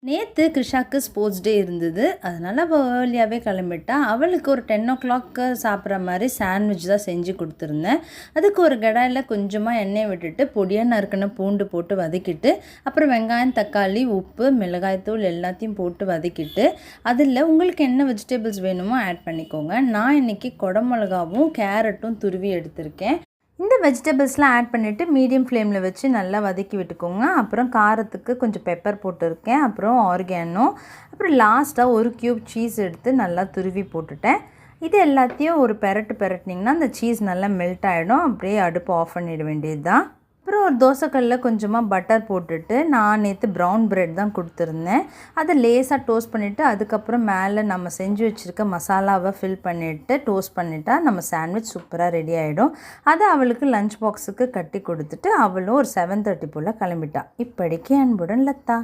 நேற்று கிருஷாக்கு sports day இருந்தது. அதனால் அவள் ஏர்லியாகவே கிளம்பிட்டா. அவளுக்கு ஒரு 10 o'clock சாப்பிட்ற மாதிரி சாண்ட்விச் தான் செஞ்சு கொடுத்துருந்தேன். அதுக்கு ஒரு கடாயில் கொஞ்சமாக எண்ணெய் விட்டுட்டு பொடியாக நறுக்கின பூண்டு போட்டு வதக்கிட்டு, அப்புறம் வெங்காயம், தக்காளி, உப்பு, மிளகாய்த்தூள் எல்லாத்தையும் போட்டு வதக்கிட்டு, அதில் உங்களுக்கு என்ன வெஜிடபிள்ஸ் வேணுமோ ஆட் பண்ணிக்கோங்க. நான் இன்றைக்கி குடமிளகாவும் கேரட்டும் துருவி எடுத்திருக்கேன். இந்த வெஜிடபிள்ஸ்லாம் ஆட் பண்ணிவிட்டு மீடியம் ஃப்ளேமில் வச்சு நல்லா வதக்கி விட்டுக்கோங்க. அப்புறம் காரத்துக்கு கொஞ்சம் பெப்பர் போட்டிருக்கேன், அப்புறம் ஆர்கானோ, அப்புறம் லாஸ்ட்டாக ஒரு க்யூப் சீஸ் எடுத்து நல்லா துருவி போட்டுட்டேன். இது எல்லாத்தையும் ஒரு பெரட்டினீங்கன்னா அந்த சீஸ் நல்லா மெல்ட் ஆகிடும். அப்படியே அடுப்பு ஆஃப் பண்ணிட வேண்டியது தான். அப்புறம் ஒரு தோசைக்கல்லில் கொஞ்சமாக பட்டர் போட்டுட்டு, நான் நேற்று ப்ரௌன் ப்ரெட் தான் கொடுத்துருந்தேன். அதை லேசாக டோஸ்ட் பண்ணிவிட்டு, அதுக்கப்புறம் மேலே நம்ம செஞ்சு வச்சுருக்க மசாலாவை ஃபில் பண்ணிவிட்டு டோஸ்ட் பண்ணிட்டா நம்ம சாண்ட்விச் சூப்பராக ரெடி ஆகிடும். அதை அவளுக்கு லஞ்ச் பாக்ஸுக்கு கட்டி கொடுத்துட்டு அவளும் ஒரு 7:30 போல் கிளம்பிட்டா. இப்படிக்கு அன்புடன் லதா.